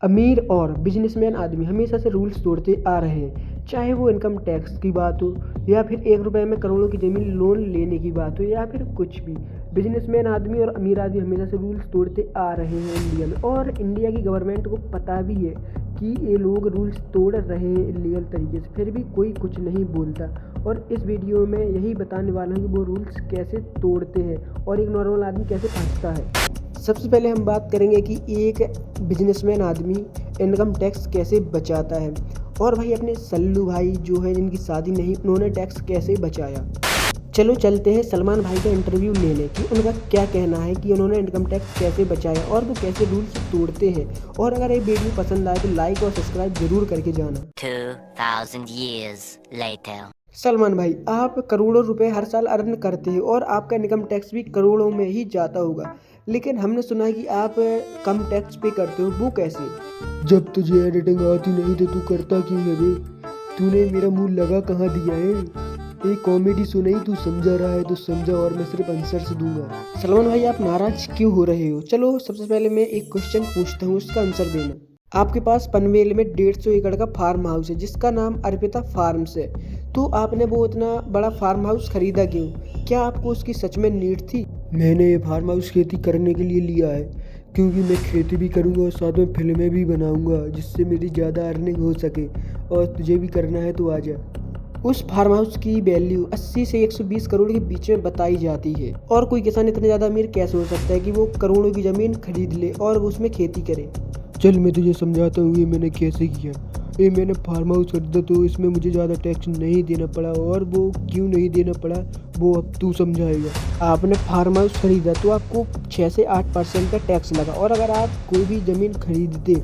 अमीर और बिजनेसमैन आदमी हमेशा से रूल्स तोड़ते आ रहे हैं, चाहे वो इनकम टैक्स की बात हो या फिर 1 रुपए में करोड़ों की ज़मीन लोन लेने की बात हो या फिर कुछ भी। बिजनेसमैन आदमी और अमीर आदमी हमेशा से रूल्स तोड़ते आ रहे हैं इंडिया में, और इंडिया की गवर्नमेंट को पता भी है कि ये लोग रूल्स तोड़ रहे हैं इलीगल तरीके से, फिर भी कोई कुछ नहीं बोलता। और इस वीडियो में यही बताने वाला हूँ कि वो रूल्स कैसे तोड़ते हैं और एक नॉर्मल आदमी कैसे फंसता है। सबसे पहले हम बात करेंगे कि एक बिजनेसमैन आदमी इनकम टैक्स कैसे बचाता है, और भाई अपने सल्लू भाई जो है जिनकी शादी नहीं, उन्होंने टैक्स कैसे बचाया। चलो चलते हैं सलमान भाई का इंटरव्यू लेने कि उनका क्या कहना है कि उन्होंने इनकम टैक्स कैसे बचाया और वो कैसे रूल्स तोड़ते हैं। और अगर ये वीडियो पसंद आए तो लाइक और सब्सक्राइब जरूर करके जाना। 2000 years later. सलमान भाई, आप करोड़ों रुपए हर साल अर्न करते हैं और आपका इनकम टैक्स भी करोड़ों में ही जाता होगा, लेकिन हमने सुना है कि आप कम टैक्स पे करते हो, वो कैसे? जब तुझे एडिटिंग आती नहीं तो तू करता क्यों है बे? तूने मेरा मुंह लगा कहाँ दिया है? एक कॉमेडी सुनाई, तू समझा रहा है तो समझा, और मैं सिर्फ आंसर से दूंगा। सलमान भाई, आप नाराज क्यों हो रहे हो? चलो सबसे पहले मैं एक क्वेश्चन पूछता हूँ, उसका आंसर देना। आपके पास पनवेल में 150 एकड़ का फार्म हाउस है जिसका नाम अर्पिता फार्म्स है, तो आपने वो इतना बड़ा फार्म हाउस खरीदा क्यों? क्या आपको उसकी सच में नीड थी? मैंने ये फार्म हाउस खेती करने के लिए लिया है, क्योंकि मैं खेती भी करूँगा और साथ में फिल्में भी बनाऊँगा जिससे मेरी ज़्यादा अर्निंग हो सके। और तुझे भी करना है तो आ जा। उस फार्म हाउस की वैल्यू 80 से 120 करोड़ के बीच में बताई जाती है, और कोई किसान इतना ज़्यादा अमीर कैसे हो सकता है कि वो करोड़ों की ज़मीन खरीद ले और उसमें खेती करे। चल मैं तुझे समझाता हूँ ये मैंने कैसे किया। ये मैंने फार्म हाउस खरीदा तो इसमें मुझे ज़्यादा टैक्स नहीं देना पड़ा, और वो क्यों नहीं देना पड़ा वो अब तू समझाएगा। आपने फार्म हाउस खरीदा तो आपको 6 से 8% का टैक्स लगा, और अगर आप कोई भी ज़मीन खरीदते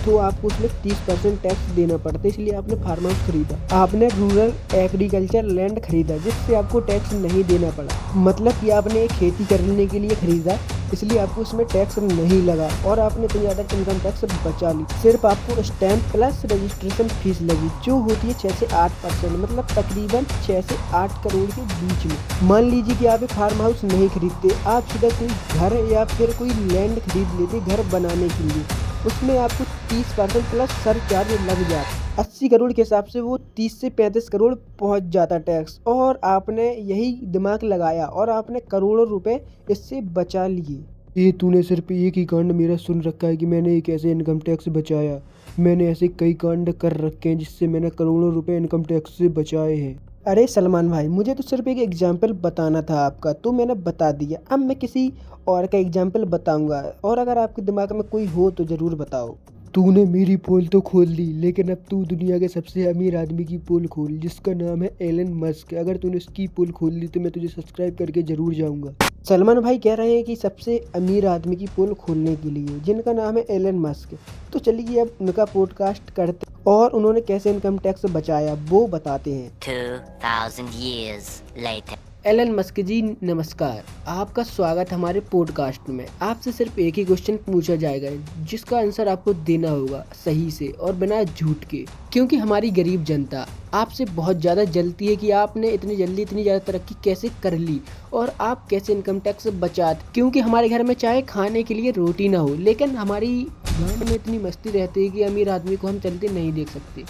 तो आपको उसमें 30% टैक्स देना पड़ता, इसलिए आपने फार्म हाउस खरीदा। आपने रूरल एग्रीकल्चर लैंड खरीदा जिससे आपको टैक्स नहीं देना पड़ा, मतलब कि आपने खेती करने के लिए खरीदा, इसलिए आपको उसमें टैक्स नहीं लगा और आपने इतनी ज़्यादा इनकम टैक्स बचा ली। सिर्फ आपको स्टैंप प्लस रजिस्ट्रेशन फीस लगी जो होती है 6 से 8%, मतलब तकरीबन 6 से 8 करोड़ के बीच में। मान लीजिए कि आप एक फार्म हाउस नहीं खरीदते, आप सीधा कोई घर या फिर कोई लैंड खरीद लेते घर बनाने के लिए, उसमें आपको 30% प्लस सरचार्ज लग जाता। 80 करोड़ के हिसाब से वो 30 से 35 करोड़ पहुंच जाता टैक्स, और आपने यही दिमाग लगाया और आपने करोड़ों रुपए इससे बचा लिए। ये तूने सिर्फ एक ही कांड मेरा सुन रखा है कि मैंने एक ऐसे इनकम टैक्स बचाया। मैंने ऐसे कई कांड कर रखे हैं जिससे मैंने करोड़ों रुपए इनकम टैक्स से बचाए हैं। अरे सलमान भाई, मुझे तो सिर्फ एक एग्जाम्पल बताना था आपका, तो मैंने बता दिया। अब मैं किसी और का एग्जाम्पल बताऊंगा, और अगर आपके दिमाग में कोई हो तो ज़रूर बताओ। तूने मेरी पोल तो खोल ली, लेकिन अब तू दुनिया के सबसे अमीर आदमी की पोल खोल जिसका नाम है एलन मस्क। अगर तूने उसकी पोल खोल ली तो मैं तुझे सब्सक्राइब करके जरूर जाऊंगा। सलमान भाई कह रहे हैं कि सबसे अमीर आदमी की पोल खोलने के लिए, जिनका नाम है एलन मस्क। तो चलिए अब उनका पॉडकास्ट करते और उन्होंने कैसे इनकम टैक्स बचाया वो बताते हैं। 2000 years later. एलन मस्क जी नमस्कार, आपका स्वागत हमारे पॉडकास्ट में। आपसे सिर्फ एक ही क्वेश्चन पूछा जाएगा जिसका आंसर आपको देना होगा सही से और बिना झूठ के, क्योंकि हमारी गरीब जनता आपसे बहुत ज़्यादा जलती है कि आपने इतनी जल्दी इतनी ज़्यादा तरक्की कैसे कर ली और आप कैसे इनकम टैक्स बचाते। क्योंकि हमारे घर में चाहे खाने के लिए रोटी ना हो, लेकिन हमारी गांड में इतनी मस्ती रहती है कि अमीर आदमी को हम चलते नहीं देख सकते।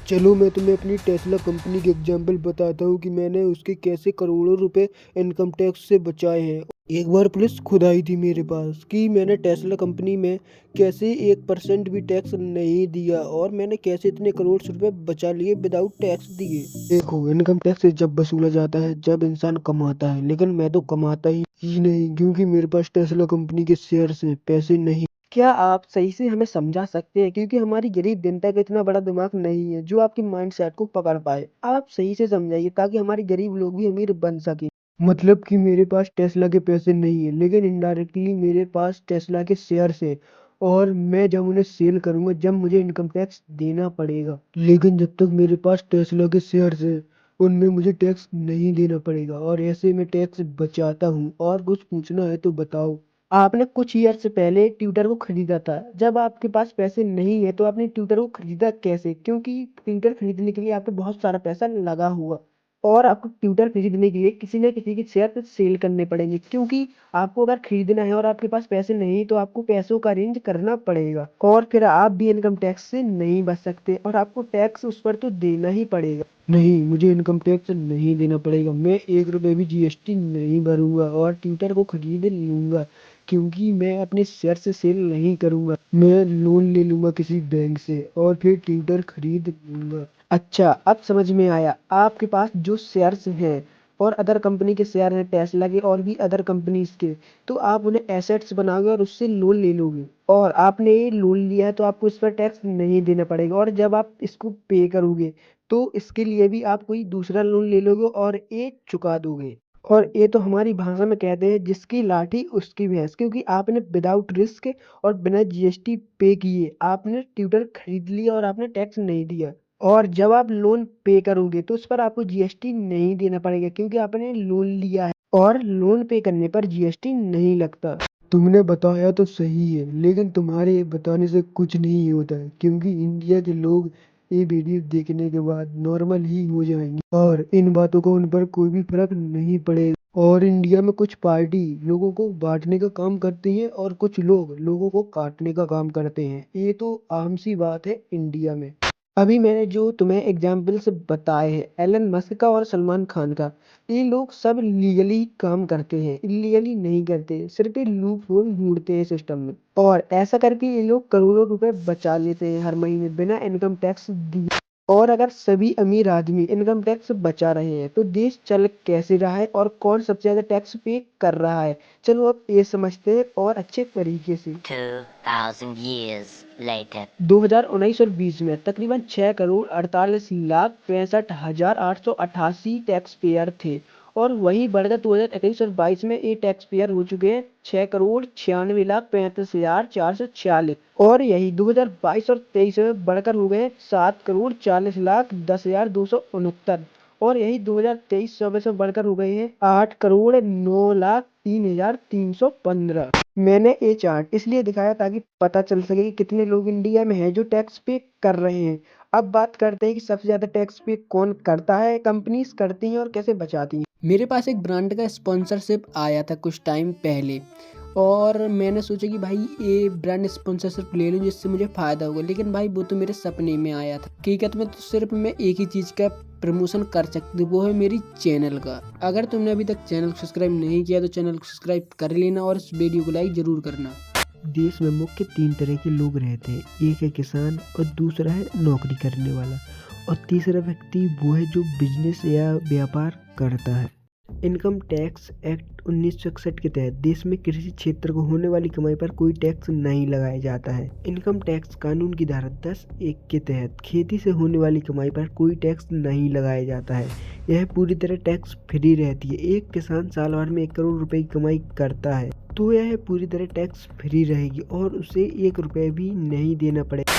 चलो मैं तुम्हें अपनी टेस्ला कंपनी के एग्जाम्पल बताता हूँ कि मैंने उसके कैसे करोड़ों रुपए इनकम टैक्स से बचाए हैं। एक बार पुलिस खुद आई थी मेरे पास कि मैंने टेस्ला कंपनी में कैसे 1% भी टैक्स नहीं दिया, और मैंने कैसे इतने करोड़ रुपए बचा लिए विदाउट टैक्स दिए। देखो, इनकम टैक्स जब वसूला जाता है जब इंसान कमाता है, लेकिन मैं तो कमाता ही नहीं क्योंकि मेरे पास टेस्ला कंपनी के शेयर्स हैं, पैसे नहीं। क्या आप सही से हमें समझा सकते हैं, क्योंकि हमारी गरीब जनता का इतना बड़ा दिमाग नहीं है जो आपके माइंड सेट को पकड़ पाए। आप सही से समझाइए ताकि हमारे गरीब लोग भी अमीर बन सके। मतलब कि मेरे पास टेस्ला के पैसे नहीं है, लेकिन इनडायरेक्टली मेरे पास टेस्ला के शेयर्स है, और मैं जब उन्हें सेल करूंगा जब मुझे इनकम टैक्स देना पड़ेगा। लेकिन जब तक मेरे पास टेस्ला के शेयर्स है उनमें मुझे टैक्स नहीं देना पड़ेगा, और ऐसे मैं टैक्स बचाता हूँ। और कुछ पूछना है तो बताओ। आपने कुछ ईयर से पहले ट्विटर को खरीदा था, जब आपके पास पैसे नहीं है तो आपने ट्विटर को खरीदा कैसे? क्योंकि ट्विटर खरीदने के लिए आपको बहुत सारा पैसा लगा हुआ। और आपको ट्विटर खरीदने के लिए किसी न किसी के शेयर सेल करने पड़ेंगे, क्योंकि आपको अगर खरीदना है और आपके पास पैसे नहीं तो आपको पैसों का अरेंज करना पड़ेगा, और फिर आप भी इनकम टैक्स से नहीं बच सकते और आपको टैक्स उस पर तो देना ही पड़ेगा। नहीं, मुझे इनकम टैक्स नहीं देना पड़ेगा। मैं 1 रुपए भी जीएसटी नहीं भरूंगा और ट्विटर को खरीद लूंगा, क्योंकि मैं अपने शेयर से सेल नहीं करूंगा। मैं लोन ले लूंगा किसी बैंक से और फिर ट्विटर खरीद लूंगा। अच्छा, अब समझ में आया। आपके पास जो शेयर्स हैं और अदर कंपनी के शेयर हैं, टेस्ला के और भी अदर कंपनीज के, तो आप उन्हें एसेट्स बनाओगे और उससे लोन ले लोगे, और आपने ये लोन लिया है तो आपको इस पर टैक्स नहीं देना पड़ेगा। और जब आप इसको पे करोगे तो इसके लिए भी आप कोई दूसरा लोन ले लोगे और ये चुका दोगे। और ये तो हमारी भाषा में कहते हैं, जिसकी लाठी उसकी भैंस, क्योंकि आपने विदाउट रिस्क और बिना जीएसटी पे किए आपने ट्विटर खरीद लिया और आपने टैक्स नहीं दिया। और जब आप लोन पे करोगे तो उस पर आपको जीएसटी नहीं देना पड़ेगा, क्योंकि आपने लोन लिया है और लोन पे करने पर जीएसटी नहीं लगता। तुमने बताया तो सही है, लेकिन तुम्हारे बताने से कुछ नहीं होता है, क्योंकि इंडिया के लोग ये वीडियो देखने के बाद नॉर्मल ही हो जाएंगे और इन बातों को उन पर कोई भी फर्क नहीं पड़ेगा। और इंडिया में कुछ पार्टी लोगों को बांटने का काम करती है और कुछ लोग लोगों को काटने का काम करते हैं। ये तो आम सी बात है इंडिया में। अभी मैंने जो तुम्हें एग्जाम्पल्स बताए हैं, एलन मस्क का और सलमान खान का, ये लोग सब लीगली काम करते हैं, इलीगली नहीं करते, सिर्फ ये लूप होल ढूंढते हैं सिस्टम में, और ऐसा करके ये लोग करोड़ों रुपए बचा लेते हैं हर महीने बिना इनकम टैक्स दिए। और अगर सभी अमीर आदमी इनकम टैक्स बचा रहे हैं तो देश चल कैसे रहा है और कौन सबसे ज्यादा टैक्स पे कर रहा है, चलो अब ये समझते हैं और अच्छे तरीके से। 2000 years later. 2019 और 20 में तकरीबन 6,48,65,888 टैक्स पेयर थे, और वही बढ़कर 2021 और 22 में ये टैक्स पेयर हो चुके हैं 6,96,35,446, और यही 2022 और 23 में बढ़कर हो गए 7,40,10,269, और यही 2023-24 में बढ़कर हो गए हैं 8,09,03,315। मैंने ये चार्ट इसलिए दिखाया ताकि पता चल सके कि कितने लोग इंडिया में हैं जो टैक्स पे कर रहे हैं। अब बात करते हैं कि सबसे ज्यादा टैक्स पे कौन करता है, कंपनीज करती हैं और कैसे बचाती हैं। मेरे पास एक ब्रांड का स्पॉन्सरशिप आया था कुछ टाइम पहले, और मैंने सोचा कि भाई ये ब्रांड स्पॉन्सरशिप ले लूँ जिससे मुझे फ़ायदा होगा, लेकिन भाई वो तो मेरे सपने में आया था। हकीकत में तो सिर्फ मैं एक ही चीज़ का प्रमोशन कर सकती हूँ, वो है मेरी चैनल का। अगर तुमने अभी तक चैनल को सब्सक्राइब नहीं किया तो चैनल को सब्सक्राइब कर लेना और इस वीडियो को लाइक ज़रूर करना। देश में मुख्य 3 तरह के लोग रहते हैं। एक है किसान, और दूसरा है नौकरी करने वाला, और तीसरा व्यक्ति वो है जो बिजनेस या व्यापार करता है। इनकम टैक्स एक्ट 1961 के तहत देश में कृषि क्षेत्र को होने वाली कमाई पर कोई टैक्स नहीं लगाया जाता है। इनकम टैक्स कानून की धारा 10(1) के तहत खेती से होने वाली कमाई पर कोई टैक्स नहीं लगाया जाता है। यह पूरी तरह टैक्स फ्री रहती है। एक किसान साल भर में 1 करोड़ रुपए की कमाई करता है तो यह पूरी तरह टैक्स फ्री रहेगी और उसे 1 रुपए भी नहीं देना पड़ेगा।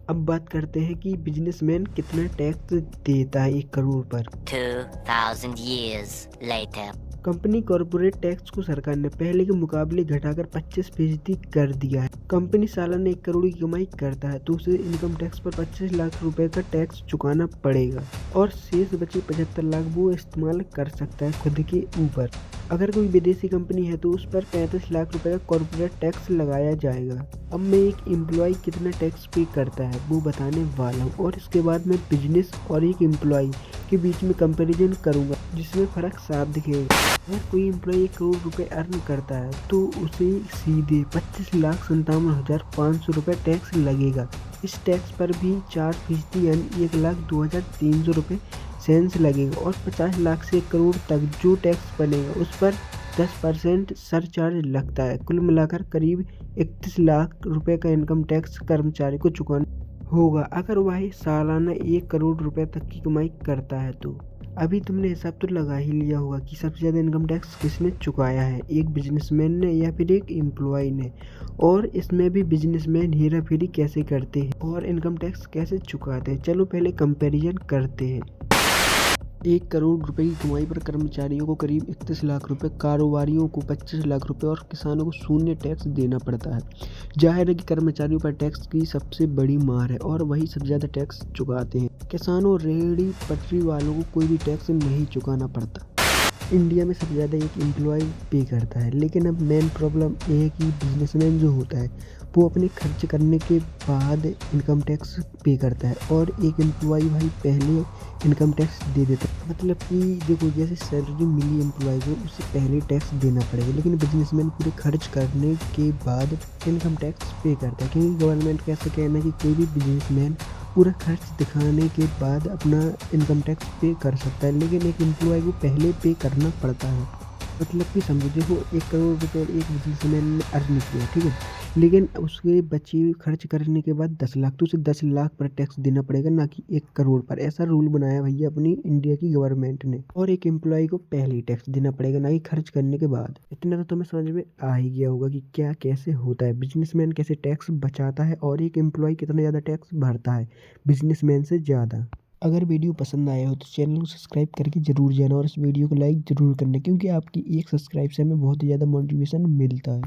अब बात करते हैं कि बिजनेसमैन कितना टैक्स देता है 1 करोड़ पर। 2000 years later. Company corporate tax को सरकार ने पहले के मुकाबले घटाकर 25% कर दिया है। कंपनी सालाना 1 करोड़ की कमाई करता है तो उसे इनकम टैक्स पर 25 लाख रुपए का टैक्स चुकाना पड़ेगा, और शेष बचे 75 लाख वो इस्तेमाल कर सकता है खुद के ऊपर। अगर कोई विदेशी कंपनी है तो उस पर 35 लाख रुपए का कॉर्पोरेट टैक्स लगाया जाएगा। अब मैं एक एम्प्लॉय कितना टैक्स पे करता है वो बताने वाला हूँ, और इसके बाद मैं बिजनेस और एक एम्प्लॉय के बीच में कंपैरिजन करूँगा जिसमें फ़र्क साफ दिखेगा। अगर कोई एम्प्लॉय 1 करोड़ रुपए अर्न करता है तो उसे सीधे 25,57,500 रुपये टैक्स लगेगा। इस टैक्स पर भी 4% यानी 1,02,300 रुपये सेंस लगेगा, और 50 लाख से 1 करोड़ तक जो टैक्स बनेगा उस पर 10% सरचार्ज लगता है। कुल मिलाकर करीब 31 लाख रुपए का इनकम टैक्स कर्मचारी को चुकाना होगा अगर वह सालाना 1 करोड़ रुपए तक की कमाई करता है तो। अभी तुमने हिसाब तो लगा ही लिया होगा कि सबसे ज़्यादा इनकम टैक्स किसने चुकाया है, एक बिजनेसमैन ने या फिर एक एम्प्लॉय ने। और इसमें भी बिजनेसमैन हेरा फेरी कैसे करते हैं और इनकम टैक्स कैसे चुकाते हैं, चलो पहले कंपैरिजन करते हैं। 1 करोड़ रुपए की कमाई पर कर्मचारियों को करीब 31 लाख रुपए, कारोबारियों को 25 लाख रुपए और किसानों को शून्य टैक्स देना पड़ता है। जाहिर है कि कर्मचारियों पर टैक्स की सबसे बड़ी मार है और वही सबसे ज़्यादा टैक्स चुकाते हैं। किसानों और रेहड़ी पटरी वालों को कोई भी टैक्स नहीं चुकाना पड़ता। इंडिया में सबसे ज़्यादा एक एम्प्लॉय पे करता है, लेकिन अब मेन प्रॉब्लम ये है कि बिजनेसमैन जो होता है वो अपने खर्च करने के बाद इनकम टैक्स पे करता है और एक एम्प्लॉय भाई पहले इनकम टैक्स दे देता है। मतलब कि देखो, जैसे सैलरी मिली एम्प्लॉय को उससे पहले टैक्स देना पड़ेगा, लेकिन बिजनेसमैन पूरे खर्च करने के बाद इनकम टैक्स पे करता है, क्योंकि गवर्नमेंट का ऐसा कहना है कि कोई भी बिजनेसमैन पूरा खर्च दिखाने के बाद अपना इनकम टैक्स पे कर सकता है, लेकिन एक एम्प्लॉय को पहले पे करना पड़ता है। मतलब कि समझो, देखो 1 करोड़ रुपए एक बिजनेसमैन ने अर्न किया, ठीक है, लेकिन उसके बचे हुए खर्च करने के बाद 10 लाख, तो उसे 10 लाख पर टैक्स देना पड़ेगा, ना कि 1 करोड़ पर। ऐसा रूल बनाया भैया अपनी इंडिया की गवर्नमेंट ने। और एक एम्प्लॉय को पहले ही टैक्स देना पड़ेगा, ना कि खर्च करने के बाद। इतना तो तुम्हें समझ में आ ही गया होगा कि क्या कैसे होता है, बिजनेसमैन कैसे टैक्स बचाता है और एक एम्प्लॉय कितना ज़्यादा टैक्स भरता है बिजनेसमैन से ज़्यादा। अगर वीडियो पसंद आया हो तो चैनल को सब्सक्राइब करके ज़रूर जाना और इस वीडियो को लाइक ज़रूर करना, क्योंकि आपकी एक सब्सक्राइब से हमें बहुत ही ज़्यादा मोटिवेशन मिलता है।